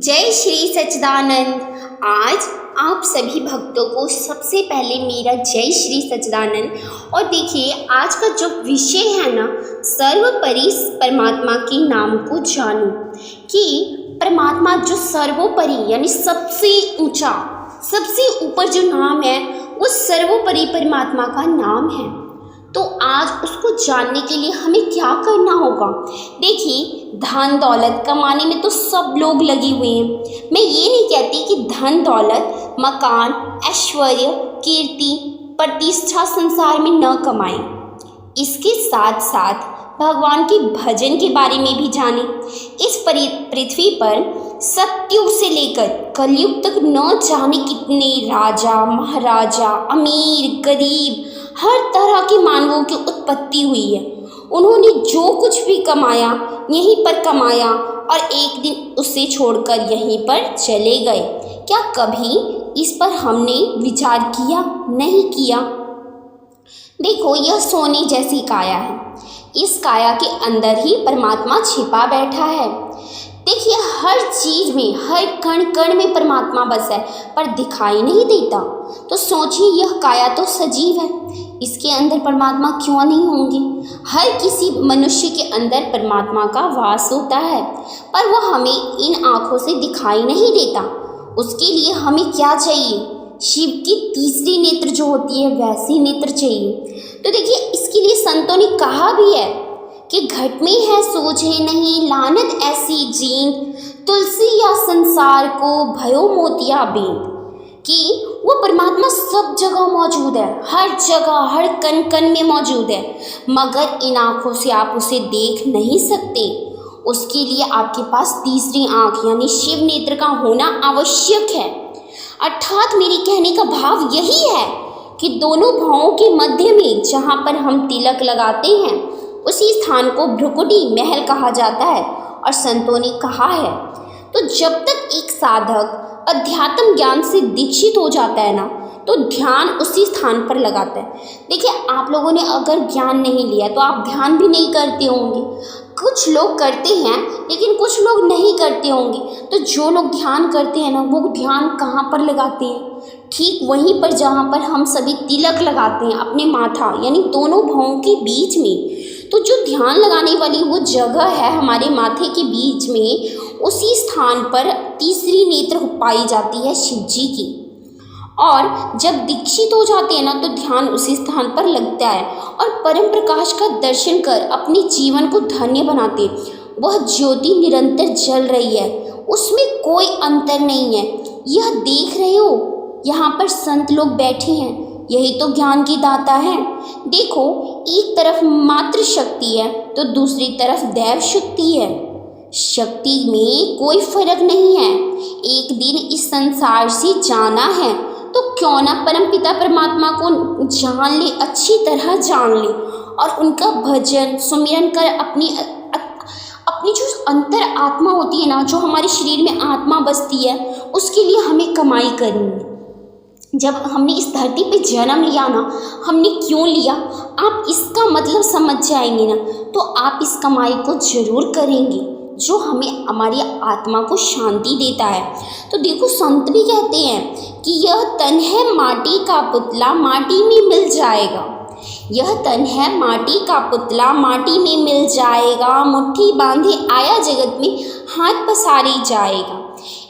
जय श्री सच्चिदानंद। आज आप सभी भक्तों को सबसे पहले मेरा जय श्री सच्चिदानंद। और देखिए, आज का जो विषय है ना, सर्वोपरि परमात्मा के नाम को जानो। कि परमात्मा जो सर्वोपरि यानी सबसे ऊंचा, सबसे ऊपर जो नाम है वो सर्वोपरि परमात्मा का नाम है। तो आज उसको जानने के लिए हमें क्या करना होगा? देखिए, धन दौलत कमाने में तो सब लोग लगे हुए हैं। मैं ये नहीं कहती कि धन दौलत, मकान, ऐश्वर्य, कीर्ति, प्रतिष्ठा संसार में न कमाएं। इसके साथ साथ भगवान के भजन के बारे में भी जानें। इस पृथ्वी पर सतयुग से लेकर कलयुग तक न जाने कितने राजा, महाराजा, अमीर, गरीब, हर तरह के मानवों की उत्पत्ति हुई है। उन्होंने जो कुछ भी कमाया यहीं पर कमाया और एक दिन उसे छोड़कर यहीं पर चले गए। क्या कभी इस पर हमने विचार किया? नहीं किया। देखो, यह सोने जैसी काया है। इस काया के अंदर ही परमात्मा छिपा बैठा है। देखिए, हर चीज में, हर कण कण में परमात्मा बसा है, पर दिखाई नहीं देता। तो सोचिए, यह काया तो सजीव है, इसके अंदर परमात्मा क्यों नहीं होंगे? हर किसी मनुष्य के अंदर परमात्मा का वास होता है, पर वह हमें इन आँखों से दिखाई नहीं देता। उसके लिए हमें क्या चाहिए? शिव की तीसरी नेत्र जो होती है वैसी नेत्र चाहिए। तो देखिए, इसके लिए संतों ने कहा भी है कि घट में है सोझे नहीं, लानत ऐसी जींद, तुलसी या संसार को भयो मोतिया बींद। कि वो परमात्मा सब जगह मौजूद है, हर जगह, हर कण कण में मौजूद है, मगर इन आँखों से आप उसे देख नहीं सकते। उसके लिए आपके पास तीसरी आँख यानी शिव नेत्र का होना आवश्यक है। अर्थात मेरे कहने का भाव यही है कि दोनों भौहों के मध्य में जहाँ पर हम तिलक लगाते हैं उसी स्थान को भ्रुकुटी महल कहा जाता है और संतों ने कहा है। तो जब तक एक साधक अध्यात्म ज्ञान से दीक्षित हो जाता है ना, तो ध्यान उसी स्थान पर लगाता है। देखिए, आप लोगों ने अगर ज्ञान नहीं लिया तो आप ध्यान भी नहीं करते होंगे। कुछ लोग करते हैं लेकिन कुछ लोग नहीं करते होंगे। तो जो लोग ध्यान करते हैं ना, वो ध्यान कहाँ पर लगाते हैं? ठीक वहीं पर जहाँ पर हम सभी तिलक लगाते हैं, अपने माथा यानी दोनों भौहों के बीच में। तो जो ध्यान लगाने वाली वो जगह है हमारे माथे के बीच में, उसी स्थान पर तीसरी नेत्र पाई जाती है शिव जी की। और जब दीक्षित हो जाते हैं ना, तो ध्यान उसी स्थान पर लगता है और परम प्रकाश का दर्शन कर अपने जीवन को धन्य बनाते। वह ज्योति निरंतर जल रही है, उसमें कोई अंतर नहीं है। यह देख रहे हो, यहाँ पर संत लोग बैठे हैं, यही तो ज्ञान की दाता है। देखो, एक तरफ मात्र शक्ति है तो दूसरी तरफ दैव शक्ति है। शक्ति में कोई फर्क नहीं है। एक दिन इस संसार से जाना है तो क्यों ना परमपिता परमात्मा को जान ले, अच्छी तरह जान ले और उनका भजन सुमिरन कर अपनी जो अंतर आत्मा होती है ना, जो हमारे शरीर में आत्मा बसती है, उसके लिए हमें कमाई करनी है। जब हमने इस धरती पे जन्म लिया ना, हमने क्यों लिया, आप इसका मतलब समझ जाएंगे ना, तो आप इस कमाई को जरूर करेंगे जो हमें, हमारी आत्मा को शांति देता है। तो देखो, संत भी कहते हैं कि यह तन है माटी का पुतला, माटी में मिल जाएगा। यह तन है माटी का पुतला, माटी में मिल जाएगा। मुट्ठी बांधे आया जगत में, हाथ पसारे जाएगा।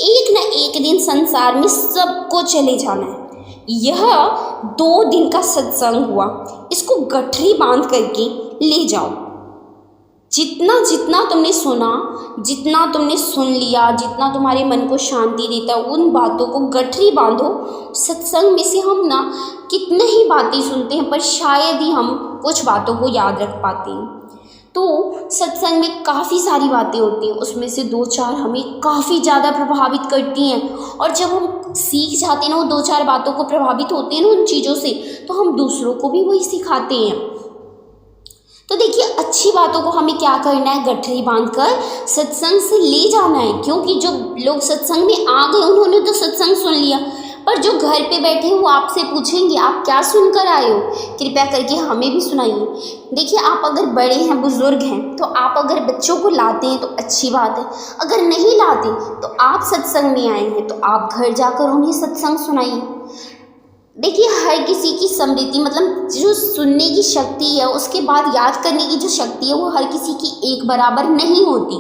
एक न एक दिन संसार में सबको चले जाना है। यह 2 दिन का सत्संग हुआ, इसको गठरी बांध करके ले जाओ। जितना जितना तुमने सुना, जितना तुमने सुन लिया, जितना तुम्हारे मन को शांति देता, उन बातों को गठरी बांधो। सत्संग में से हम ना कितने ही बातें सुनते हैं, पर शायद ही हम कुछ बातों को याद रख पाते हैं। तो सत्संग में काफ़ी सारी बातें होती हैं, उसमें से 2-4 हमें काफ़ी ज़्यादा प्रभावित करती हैं। और जब हम सीख जाते हैं ना, वो 2-4 बातों को प्रभावित होते हैं ना उन चीज़ों से, तो हम दूसरों को भी वही सिखाते हैं। तो देखिए, अच्छी बातों को हमें क्या करना है? गठरी बांधकर सत्संग से ले जाना है। क्योंकि जो लोग सत्संग में आ गए उन्होंने तो सत्संग सुन लिया, पर जो घर पे बैठे हैं वो आपसे पूछेंगे आप क्या सुनकर आए हो, कृपया करके हमें भी सुनाइए। देखिए, आप अगर बड़े हैं, बुजुर्ग हैं, तो आप अगर बच्चों को लाते हैं तो अच्छी बात है, अगर नहीं लाते तो आप सत्संग में आए हैं तो आप घर जाकर उन्हें सत्संग सुनाइए। देखिए, हर किसी की स्मृति मतलब जो सुनने की शक्ति है उसके बाद याद करने की जो शक्ति है वो हर किसी की एक बराबर नहीं होती।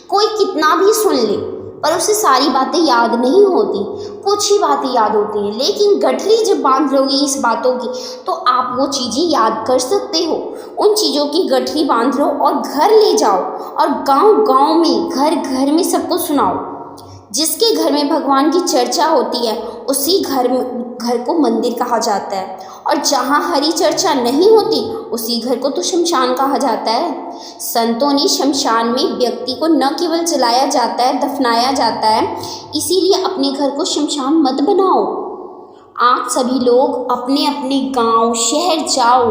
कोई कितना भी सुन ले पर उसे सारी बातें याद नहीं होती, कुछ ही बातें याद होती हैं। लेकिन गठरी जब बांध लोगे इस बातों की तो आप वो चीज़ें याद कर सकते हो। उन चीज़ों की गठरी बांध लो और घर ले जाओ और गांव गांव में, घर घर में सबको सुनाओ। जिसके घर में भगवान की चर्चा होती है उसी घर को मंदिर कहा जाता है, और जहाँ हरी चर्चा नहीं होती उसी घर को तो शमशान कहा जाता है। संतों ने शमशान में व्यक्ति को न केवल जलाया जाता है, दफनाया जाता है, इसीलिए अपने घर को शमशान मत बनाओ। आप सभी लोग अपने अपने गांव शहर जाओ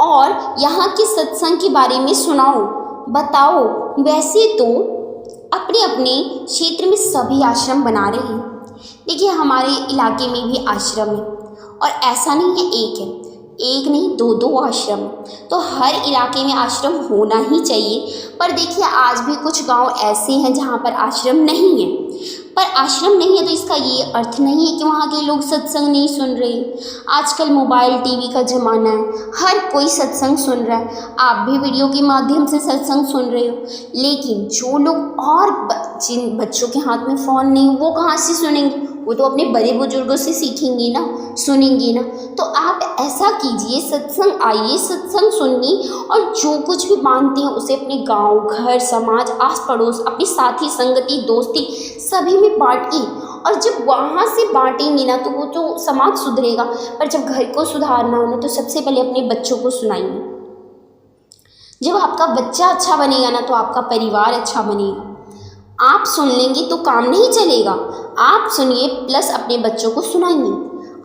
और यहाँ के सत्संग के बारे में सुनाओ, बताओ। वैसे तो अपने अपने क्षेत्र में सभी आश्रम बना रहे हैं। देखिए, हमारे इलाके में भी आश्रम है, और ऐसा नहीं है एक है, एक नहीं दो दो आश्रम, तो हर इलाके में आश्रम होना ही चाहिए। पर देखिए, आज भी कुछ गांव ऐसे हैं जहां पर आश्रम नहीं है। पर आश्रम नहीं है तो इसका ये अर्थ नहीं है कि वहाँ के लोग सत्संग नहीं सुन रहे। आजकल मोबाइल टीवी का ज़माना है, हर कोई सत्संग सुन रहा है, आप भी वीडियो के माध्यम से सत्संग सुन रहे हो। लेकिन जो लोग और जिन बच्चों के हाथ में फ़ोन नहीं, वो कहाँ से सुनेंगे? वो तो अपने बड़े बुजुर्गों से सीखेंगे ना, सुनेंगे ना। तो आप ऐसा कीजिए, सत्संग आइए, सत्संग सुनिए, और जो कुछ भी मानते हैं उसे अपने गांव, घर, समाज, आस पड़ोस, अपनी साथी संगति, दोस्ती सभी में बांटिए। और जब वहाँ से बांटेंगे ना तो वो तो समाज सुधरेगा। पर जब घर को सुधारना हो ना तो सबसे पहले अपने बच्चों को सुनाइए। जब आपका बच्चा अच्छा बनेगा ना तो आपका परिवार अच्छा बनेगा। आप सुन लेंगे तो काम नहीं चलेगा, आप सुनिए प्लस अपने बच्चों को सुनाइए।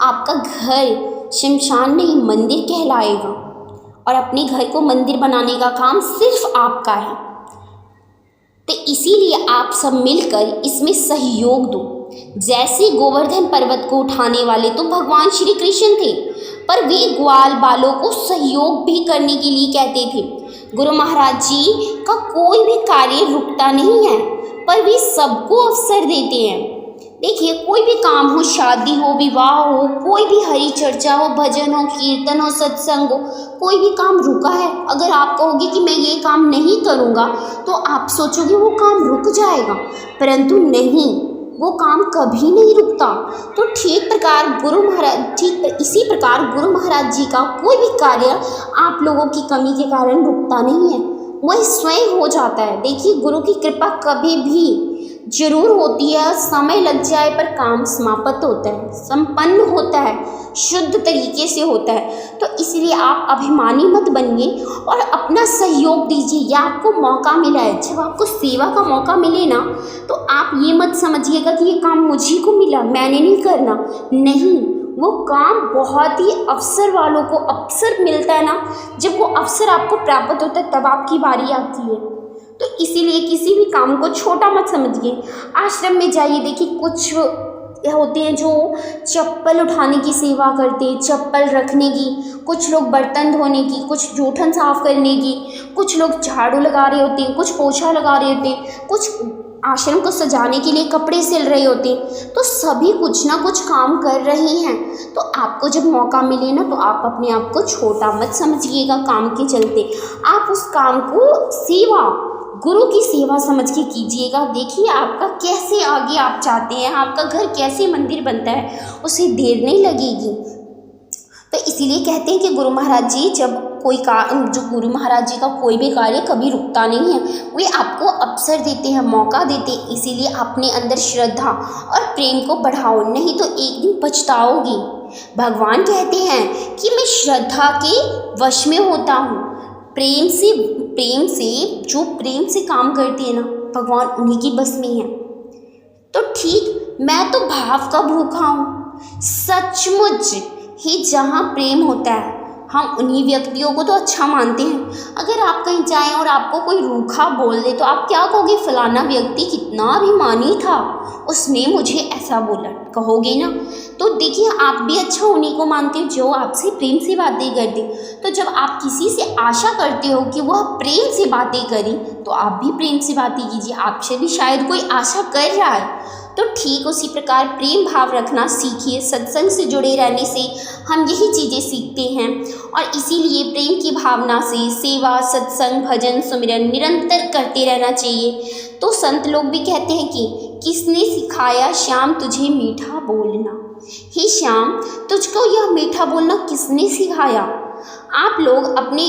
आपका घर शमशान नहीं मंदिर कहलाएगा, और अपने घर को मंदिर बनाने का काम सिर्फ आपका है। तो इसीलिए आप सब मिलकर इसमें सहयोग दो। जैसे गोवर्धन पर्वत को उठाने वाले तो भगवान श्री कृष्ण थे, पर वे ग्वाल बालों को सहयोग भी करने के लिए कहते थे। गुरु महाराज जी का कोई भी कार्य रुकता नहीं है, पर वे सबको अवसर देते हैं। देखिए, कोई भी काम हो, शादी हो, विवाह हो, कोई भी हरी चर्चा हो, भजन हो, कीर्तन हो, सत्संग हो, कोई भी काम रुका है, अगर आप कहोगे कि मैं ये काम नहीं करूँगा तो आप सोचोगे वो काम रुक जाएगा, परंतु नहीं, वो काम कभी नहीं रुकता। तो इसी प्रकार गुरु महाराज जी का कोई भी कार्य आप लोगों की कमी के कारण रुकता नहीं है, वह स्वयं हो जाता है। देखिए, गुरु की कृपा कभी भी जरूर होती है, समय लग जाए पर काम समाप्त होता है, संपन्न होता है, शुद्ध तरीके से होता है। तो इसलिए आप अभिमानी मत बनिए और अपना सहयोग दीजिए। यह आपको मौका मिला है, जब आपको सेवा का मौका मिले ना तो आप ये मत समझिएगा कि ये काम मुझे को मिला, मैंने नहीं करना, नहीं, वो काम बहुत ही अवसर वालों को अवसर मिलता है ना, जब वो अवसर आपको प्राप्त होता है तब आपकी बारी आती है। तो इसीलिए किसी भी काम को छोटा मत समझिए। आश्रम में जाइए, देखिए कुछ होते हैं जो चप्पल उठाने की सेवा करते हैं, चप्पल रखने की, कुछ लोग बर्तन धोने की, कुछ जूठन साफ करने की, कुछ लोग झाड़ू लगा रहे होते हैं, कुछ पोछा लगा रहे होते हैं, कुछ आश्रम को सजाने के लिए कपड़े सिल रहे होते हैं। तो सभी कुछ ना कुछ काम कर रहे हैं। तो आपको जब मौका मिले ना तो आप अपने आप को छोटा मत समझिएगा काम के चलते, आप उस काम को सेवा, गुरु की सेवा समझ के कीजिएगा। देखिए, आपका कैसे आगे आप चाहते हैं, आपका घर कैसे मंदिर बनता है, उसे देर नहीं लगेगी। तो इसीलिए कहते हैं कि गुरु महाराज जी गुरु महाराज जी का कोई भी कार्य कभी रुकता नहीं है, वे आपको अवसर देते हैं, मौका देते हैं। इसीलिए अपने अंदर श्रद्धा और प्रेम को बढ़ाओ, नहीं तो एक दिन पछताओगी। भगवान कहते हैं कि मैं श्रद्धा के वश में होता हूँ। प्रेम से काम करते हैं ना, भगवान उन्हीं की बस में है। तो ठीक, मैं तो भाव का भूखा हूँ। सचमुच ही जहाँ प्रेम होता है हम उन्हीं व्यक्तियों को तो अच्छा मानते हैं। अगर आप कहीं जाएं और आपको कोई रूखा बोल दे तो आप क्या कहोगे, फलाना व्यक्ति कितना अभिमानी था, उसने मुझे ऐसा बोला, कहोगे ना। तो देखिए आप भी अच्छा उन्हीं को मानते हो जो आपसे प्रेम से बातें करते। तो जब आप किसी से आशा करते हो कि वह प्रेम से बातें करें तो आप भी प्रेम से बातें कीजिए, आपसे भी शायद कोई आशा कर रहा है। तो ठीक उसी प्रकार प्रेम भाव रखना सीखिए। सत्संग से जुड़े रहने से हम यही चीज़ें सीखते हैं और इसीलिए प्रेम की भावना से सेवा, सत्संग, भजन, सुमिरन निरंतर करते रहना चाहिए। तो संत लोग भी कहते हैं कि किसने सिखाया श्याम तुझे मीठा बोलना। हे श्याम, तुझको यह मीठा बोलना किसने सिखाया। आप लोग अपने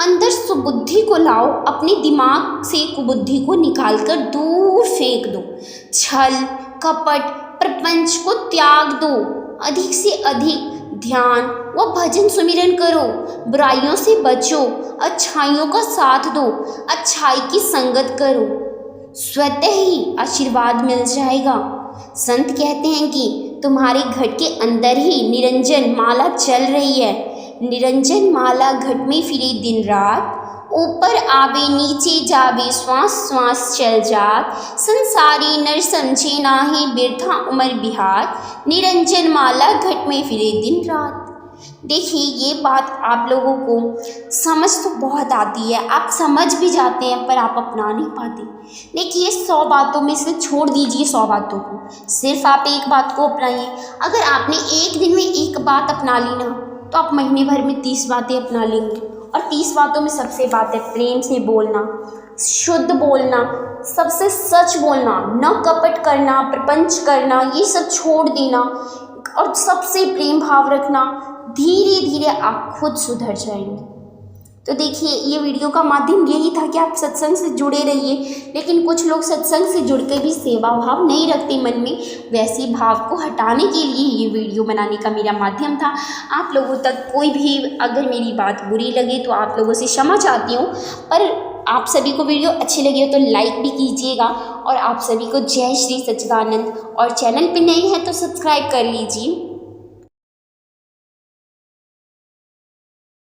अंदर सुबुद्धि को लाओ, अपने दिमाग से कुबुद्धि को निकाल कर दूर फेंक दो। छल, कपट, प्रपंच को त्याग दो। अधिक से अधिक ध्यान व भजन सुमिरन करो। बुराइयों से बचो, अच्छाइयों का साथ दो, अच्छाई की संगत करो, स्वतः ही आशीर्वाद मिल जाएगा। संत कहते हैं कि तुम्हारे घट के अंदर ही निरंजन माला चल रही है। निरंजन माला घट में फिरे दिन रात, ऊपर आवे नीचे जावे, श्वास श्वास चल जात। संसारी नर समझे नाहीं, बिरथा उमर बिहार। निरंजन माला घट में फिरे दिन रात। देखिए ये बात आप लोगों को समझ तो बहुत आती है, आप समझ भी जाते हैं पर आप अपना नहीं पाते। देखिए 100 बातों में से छोड़ दीजिए 100 बातों को, सिर्फ आप एक बात को अपनाइए। अगर आपने एक दिन में एक बात अपना ली ना तो आप महीने भर में 30 बातें अपना लेंगे। और 30 बातों में सबसे बात है प्रेम से बोलना, शुद्ध बोलना, सबसे सच बोलना, न कपट करना, प्रपंच करना, ये सब छोड़ देना और सबसे प्रेम भाव रखना। धीरे धीरे आप खुद सुधर जाएंगे। तो देखिए ये वीडियो का माध्यम यही था कि आप सत्संग से जुड़े रहिए, लेकिन कुछ लोग सत्संग से जुड़कर भी सेवा भाव नहीं रखते मन में। वैसे भाव को हटाने के लिए ये वीडियो बनाने का मेरा माध्यम था। आप लोगों तक कोई भी अगर मेरी बात बुरी लगे तो आप लोगों से क्षमा चाहती हूँ, पर आप सभी को वीडियो अच्छी लगी हो तो लाइक भी कीजिएगा। और आप सभी को जय श्री सच्चिदानंद। और चैनल पर नए हैं तो सब्सक्राइब कर लीजिए।